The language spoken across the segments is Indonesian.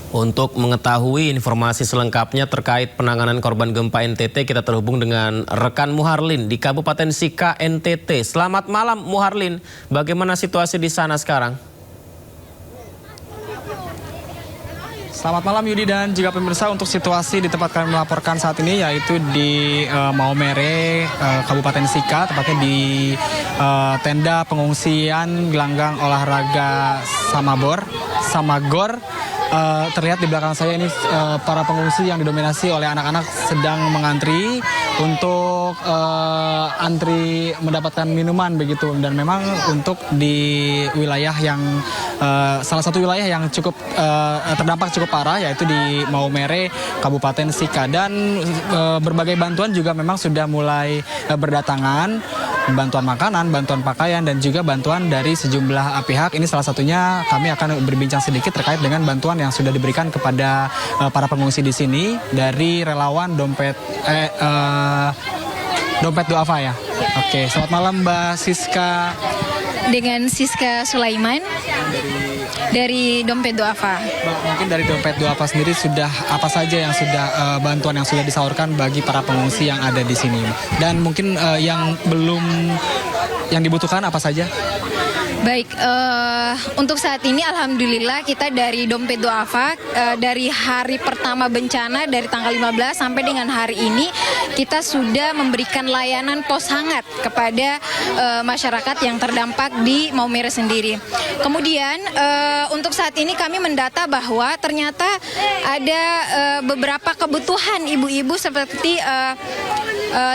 Untuk mengetahui informasi selengkapnya terkait penanganan korban gempa NTT, kita terhubung dengan rekan Muharlin di Kabupaten Sika, NTT. Selamat malam Muharlin, bagaimana situasi di sana sekarang? Selamat malam Yudi dan juga pemirsa, untuk situasi di tempat kami melaporkan saat ini yaitu di Maumere, Kabupaten Sika, tepatnya di tenda pengungsian gelanggang olahraga Samagor. Terlihat di belakang saya ini para pengungsi yang didominasi oleh anak-anak sedang mengantri untuk antri mendapatkan minuman begitu, dan memang untuk di wilayah yang salah satu wilayah yang cukup terdampak cukup parah yaitu di Maumere, Kabupaten Sika, dan berbagai bantuan juga memang sudah mulai berdatangan, bantuan makanan, bantuan pakaian, dan juga bantuan dari sejumlah pihak. Ini salah satunya kami akan berbincang sedikit terkait dengan bantuan yang sudah diberikan kepada para pengungsi di sini dari relawan Dompet Duafa ya. Oke, selamat malam Mbak Siska. Dengan Siska Sulaiman dari Dompet Duafa. Mungkin dari Dompet Duafa sendiri sudah apa saja yang sudah bantuan yang sudah disalurkan bagi para pengungsi yang ada di sini, dan mungkin yang belum yang dibutuhkan apa saja? Baik, untuk saat ini alhamdulillah kita dari Dompet Duafa dari hari pertama bencana dari tanggal 15 sampai dengan hari ini kita sudah memberikan layanan pos hangat kepada masyarakat yang terdampak di Maumere sendiri. Kemudian untuk saat ini kami mendata bahwa ternyata ada beberapa kebutuhan ibu-ibu seperti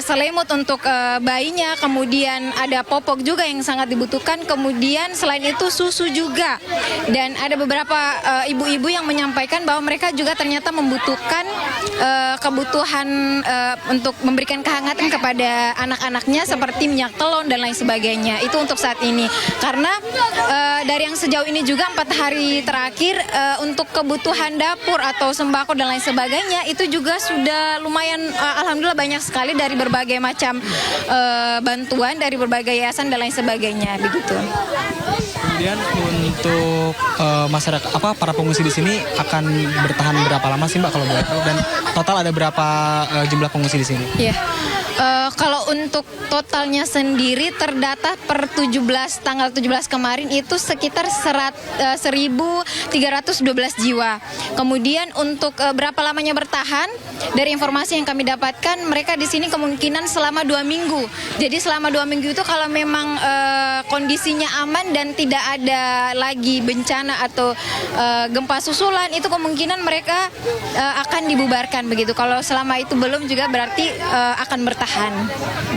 selimut untuk bayinya, kemudian ada popok juga yang sangat dibutuhkan, kemudian selain itu susu juga, dan ada beberapa ibu-ibu yang menyampaikan bahwa mereka juga ternyata membutuhkan kebutuhan untuk memberikan kehangatan kepada anak-anaknya seperti minyak telon dan lain sebagainya. Itu untuk saat ini, karena dari yang sejauh ini juga 4 hari terakhir untuk kebutuhan dapur atau sembako dan lain sebagainya itu juga sudah lumayan alhamdulillah banyak sekali dari berbagai macam bantuan dari berbagai yayasan dan lain sebagainya begitu. Kemudian untuk masyarakat para pengungsi di sini akan bertahan berapa lama sih Mbak kalau boleh tahu, dan total ada berapa jumlah pengungsi di sini? Iya. Kalau untuk totalnya sendiri terdata per tanggal 17 kemarin itu sekitar 1.312 jiwa. Kemudian untuk berapa lamanya bertahan, dari informasi yang kami dapatkan mereka di sini kemungkinan selama 2 minggu. Jadi selama 2 minggu itu kalau memang kondisinya aman dan tidak ada lagi bencana atau gempa susulan, itu kemungkinan mereka akan dibubarkan begitu. Kalau selama itu belum juga berarti akan bertahan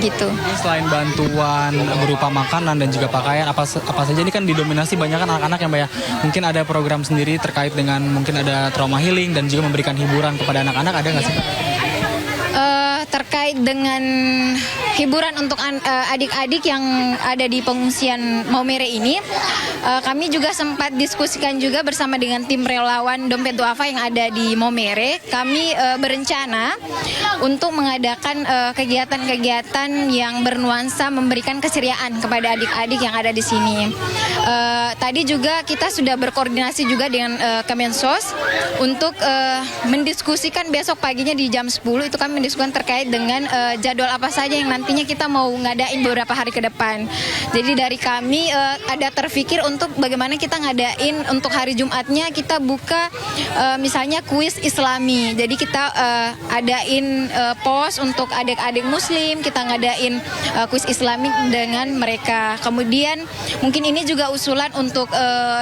gitu. Selain bantuan berupa makanan dan juga pakaian, apa saja ini kan didominasi banyak kan anak-anak yang banyak. Mungkin ada program sendiri terkait dengan mungkin ada trauma healing dan juga memberikan hiburan kepada anak-anak, ada nggak sih? Terkait dengan hiburan untuk adik-adik yang ada di pengungsian Maumere ini, kami juga sempat diskusikan juga bersama dengan tim relawan Dompet Duafa yang ada di Maumere. Kami berencana untuk mengadakan kegiatan-kegiatan yang bernuansa memberikan keceriaan kepada adik-adik yang ada di sini. Tadi juga kita sudah berkoordinasi juga dengan Kemensos untuk mendiskusikan besok paginya di jam 10 itu kami mendiskusikan terkait dengan jadwal apa saja yang nantinya kita mau ngadain beberapa hari ke depan. Jadi dari kami ada terfikir untuk bagaimana kita ngadain untuk hari Jumatnya kita buka misalnya kuis Islami. Jadi kita adain pos untuk adik-adik Muslim, kita ngadain kuis Islami dengan mereka. Kemudian mungkin ini juga usulan untuk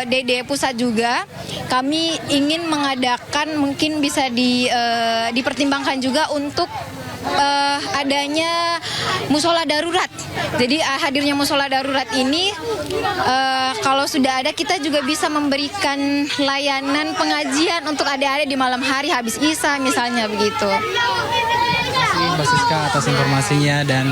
DD Pusat juga. Kami ingin mengadakan mungkin bisa dipertimbangkan juga untuk adanya musola darurat. Jadi hadirnya musola darurat ini kalau sudah ada kita juga bisa memberikan layanan pengajian untuk adik-adik di malam hari habis Isya misalnya begitu. Mbak Siska atas informasinya, dan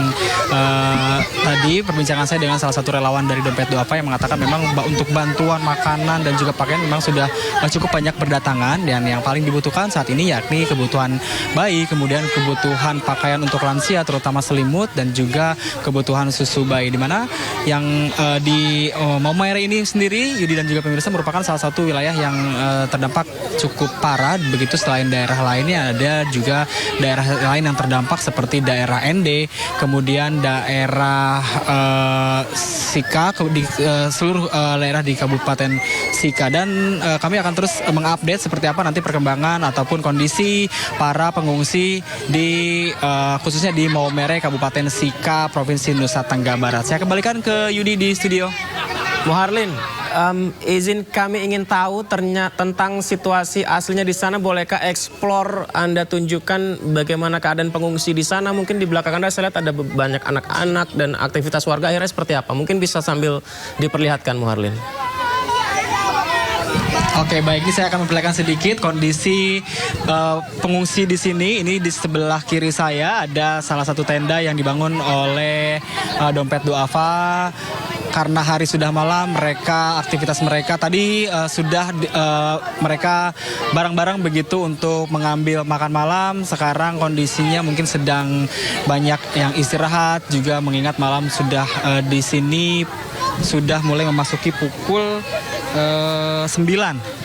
tadi perbincangan saya dengan salah satu relawan dari Dompet Duafa yang mengatakan memang untuk bantuan makanan dan juga pakaian memang sudah cukup banyak berdatangan, dan yang paling dibutuhkan saat ini yakni kebutuhan bayi, kemudian kebutuhan pakaian untuk lansia terutama selimut, dan juga kebutuhan kebutuhan susu bayi, di mana yang di Maumere ini sendiri, Yudi dan juga pemirsa, merupakan salah satu wilayah yang terdampak cukup parah. Begitu selain daerah lainnya ada juga daerah lain yang terdampak seperti daerah ND, kemudian daerah Sika, di seluruh daerah di Kabupaten Sika. Dan kami akan terus mengupdate seperti apa nanti perkembangan ataupun kondisi para pengungsi di khususnya di Maumere, Kabupaten Sika, Provinsi Nusa Tenggara Barat. Saya kembalikan ke Yudi di studio. Muharlin, izin kami ingin tahu tentang situasi aslinya di sana. Bolehkah eksplor Anda tunjukkan bagaimana keadaan pengungsi di sana? Mungkin di belakang Anda saya lihat ada banyak anak-anak dan aktivitas warga akhirnya seperti apa? Mungkin bisa sambil diperlihatkan, Muharlin. Oke, baik, ini saya akan memperlihatkan sedikit kondisi pengungsi di sini. Ini di sebelah kiri saya ada salah satu tenda yang dibangun oleh Dompet Duafa. Karena hari sudah malam, aktivitas mereka tadi sudah mereka bareng-bareng begitu untuk mengambil makan malam. Sekarang kondisinya mungkin sedang banyak yang istirahat, juga mengingat malam sudah di sini sudah mulai memasuki pukul 9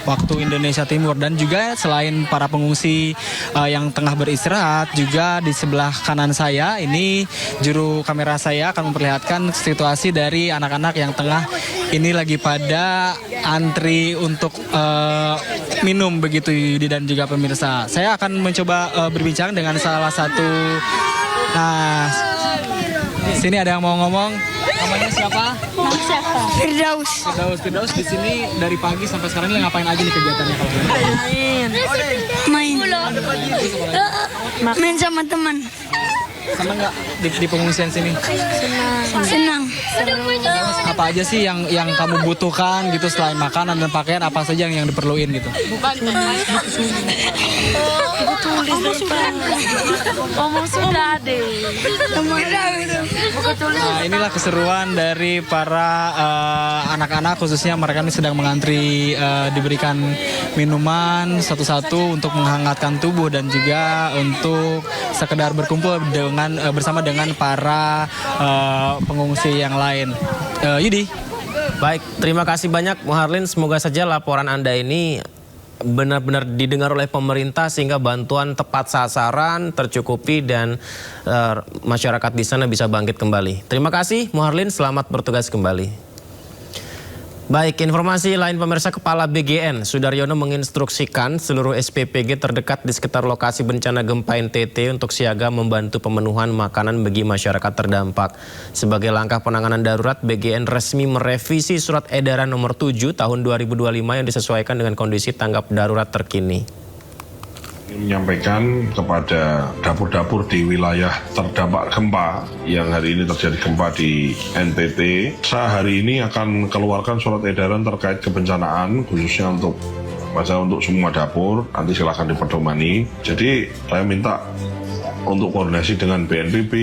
waktu Indonesia Timur. Dan juga selain para pengungsi yang tengah beristirahat, juga di sebelah kanan saya ini juru kamera saya akan memperlihatkan situasi dari anak-anak yang tengah ini lagi pada antri untuk minum begitu, Yudi dan juga pemirsa. Saya akan mencoba berbincang dengan salah satu. Nah, sini ada yang mau ngomong. Namanya siapa? Firdaus. Firdaus di sini dari pagi sampai sekarang ini ngapain aja nih kegiatannya kalau Main sama teman. Senang nggak di pengungsian sini? Senang. Apa aja sih yang kamu butuhkan gitu selain makanan dan pakaian, apa saja yang diperluin gitu? Nah, inilah keseruan dari para anak-anak, khususnya mereka ini sedang mengantri diberikan minuman satu-satu untuk menghangatkan tubuh dan juga untuk sekedar berkumpul bersama dengan para pengungsi yang lain. Yudi. Baik, terima kasih banyak Muharlin. Semoga saja laporan Anda ini benar-benar didengar oleh pemerintah sehingga bantuan tepat sasaran, tercukupi, dan masyarakat di sana bisa bangkit kembali. Terima kasih Muharlin, selamat bertugas kembali. Baik, informasi lain pemirsa, Kepala BGN Sudaryono menginstruksikan seluruh SPPG terdekat di sekitar lokasi bencana gempa NTT untuk siaga membantu pemenuhan makanan bagi masyarakat terdampak. Sebagai langkah penanganan darurat, BGN resmi merevisi Surat Edaran Nomor 7 Tahun 2025 yang disesuaikan dengan kondisi tanggap darurat terkini. Menyampaikan kepada dapur-dapur di wilayah terdampak gempa yang hari ini terjadi gempa di NTT, saya hari ini akan keluarkan surat edaran terkait kebencanaan khususnya untuk semua dapur. Nanti silakan diperdomani. Jadi saya minta untuk koordinasi dengan BNPB,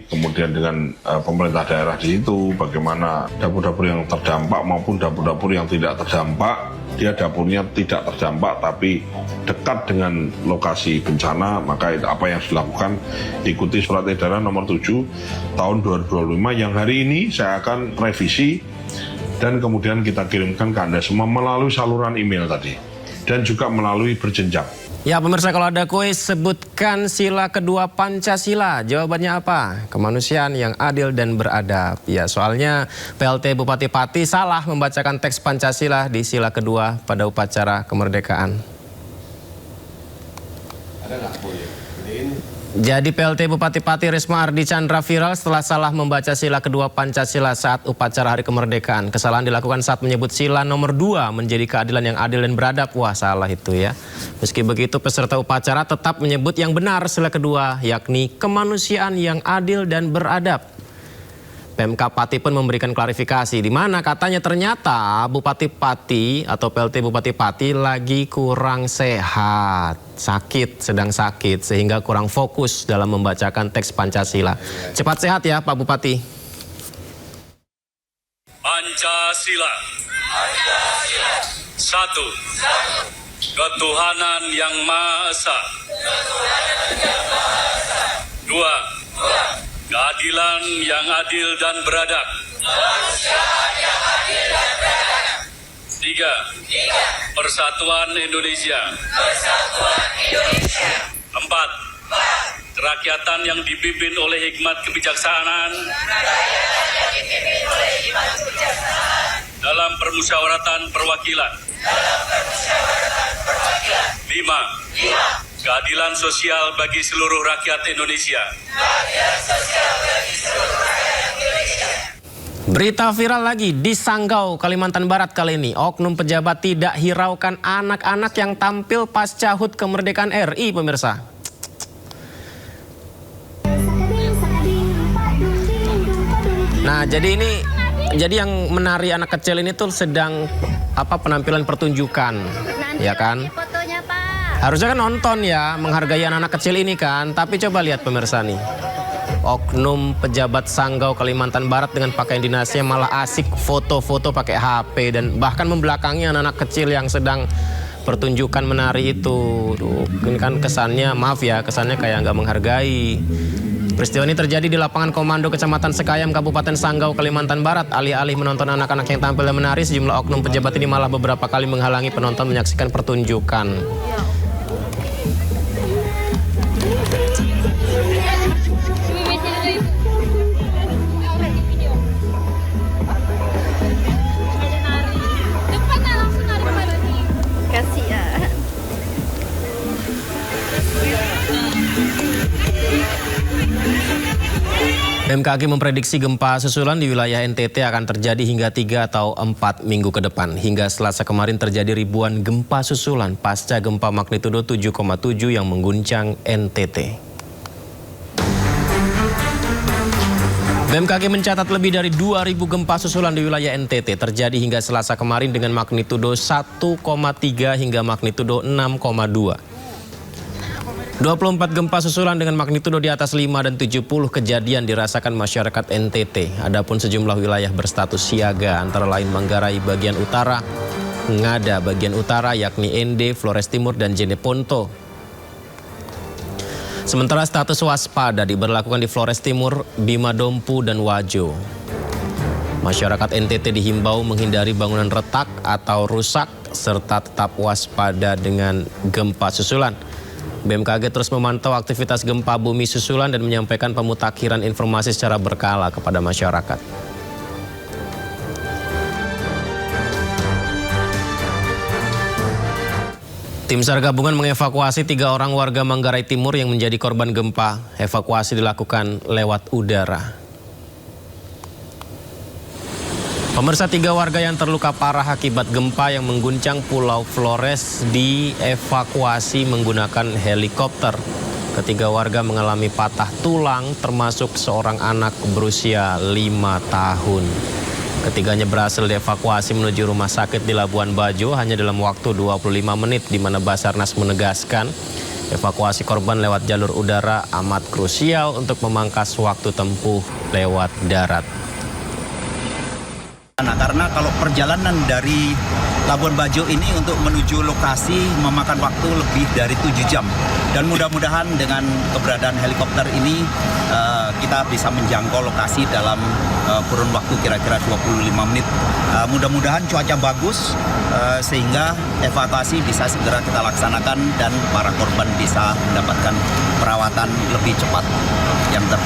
kemudian dengan pemerintah daerah di situ, bagaimana dapur-dapur yang terdampak maupun dapur-dapur yang tidak terdampak, dia dapurnya tidak terdampak tapi dekat dengan lokasi bencana, maka apa yang harus dilakukan, ikuti Surat Edaran Nomor 7 Tahun 2025 yang hari ini saya akan revisi dan kemudian kita kirimkan ke Anda semua melalui saluran email tadi dan juga melalui berjenjang. Ya pemirsa, kalau ada kuis sebutkan sila kedua Pancasila. Jawabannya apa? Kemanusiaan yang adil dan beradab. Ya, soalnya PLT Bupati Pati salah membacakan teks Pancasila di sila kedua pada upacara kemerdekaan. Jadi PLT Bupati Pati Risma Ardi Chandra viral setelah salah membaca sila kedua Pancasila saat upacara Hari Kemerdekaan. Kesalahan dilakukan saat menyebut sila nomor 2 menjadi keadilan yang adil dan beradab. Wah, salah itu ya. Meski begitu, peserta upacara tetap menyebut yang benar sila kedua, yakni kemanusiaan yang adil dan beradab. Pemkab Pati pun memberikan klarifikasi di mana katanya ternyata Bupati Pati atau PLT Bupati Pati lagi kurang sehat, sedang sakit sehingga kurang fokus dalam membacakan teks Pancasila. Cepat sehat ya Pak Bupati. Pancasila. Satu. Ketuhanan yang Maha Esa. Dua. keadilan yang adil dan beradab. 3. Persatuan Indonesia. 4. Kerakyatan yang dipimpin oleh hikmat kebijaksanaan dalam permusyawaratan perwakilan. 5. Keadilan sosial bagi seluruh rakyat Indonesia. Berita viral lagi di Sanggau, Kalimantan Barat kali ini. Oknum pejabat tidak hiraukan anak-anak yang tampil pasca HUT kemerdekaan RI, pemirsa. Nah, jadi yang menari anak kecil ini tuh sedang penampilan pertunjukan, ya kan? Harusnya kan nonton ya, menghargai anak-anak kecil ini kan. Tapi coba lihat pemirsa nih. Oknum pejabat Sanggau Kalimantan Barat dengan pakaian dinasnya malah asik foto-foto pakai HP dan bahkan membelakangi anak-anak kecil yang sedang pertunjukan menari itu. Duh, ini kan kesannya, maaf ya, kesannya kayak nggak menghargai. Peristiwa ini terjadi di lapangan komando Kecamatan Sekayam, Kabupaten Sanggau, Kalimantan Barat. Alih-alih menonton anak-anak yang tampil dan menari, sejumlah oknum pejabat ini malah beberapa kali menghalangi penonton menyaksikan pertunjukan. BMKG memprediksi gempa susulan di wilayah NTT akan terjadi hingga 3 atau 4 minggu ke depan. Hingga Selasa kemarin terjadi ribuan gempa susulan pasca gempa magnitudo 7,7 yang mengguncang NTT. BMKG mencatat lebih dari 2.000 gempa susulan di wilayah NTT terjadi hingga Selasa kemarin dengan magnitudo 1,3 hingga magnitudo 6,2. 24 gempa susulan dengan magnitudo di atas 5 dan 70 kejadian dirasakan masyarakat NTT. Adapun sejumlah wilayah berstatus siaga antara lain Manggarai bagian utara, Ngada bagian utara yakni Ende, Flores Timur dan Jeneponto. Sementara status waspada diberlakukan di Flores Timur, Bima Dompu dan Wajo. Masyarakat NTT dihimbau menghindari bangunan retak atau rusak serta tetap waspada dengan gempa susulan. BMKG terus memantau aktivitas gempa bumi susulan dan menyampaikan pemutakhiran informasi secara berkala kepada masyarakat. Tim SAR gabungan mengevakuasi 3 orang warga Manggarai Timur yang menjadi korban gempa. Evakuasi dilakukan lewat udara. Pemirsa, 3 warga yang terluka parah akibat gempa yang mengguncang Pulau Flores dievakuasi menggunakan helikopter. Ketiga warga mengalami patah tulang termasuk seorang anak berusia 5 tahun. Ketiganya berhasil dievakuasi menuju rumah sakit di Labuan Bajo hanya dalam waktu 25 menit, di mana Basarnas menegaskan evakuasi korban lewat jalur udara amat krusial untuk memangkas waktu tempuh lewat darat. Nah, karena kalau perjalanan dari Labuan Bajo ini untuk menuju lokasi memakan waktu lebih dari 7 jam. Dan mudah-mudahan dengan keberadaan helikopter ini kita bisa menjangkau lokasi dalam kurun waktu kira-kira 25 menit. Mudah-mudahan cuaca bagus sehingga evakuasi bisa segera kita laksanakan dan para korban bisa mendapatkan perawatan lebih cepat yang terbaik.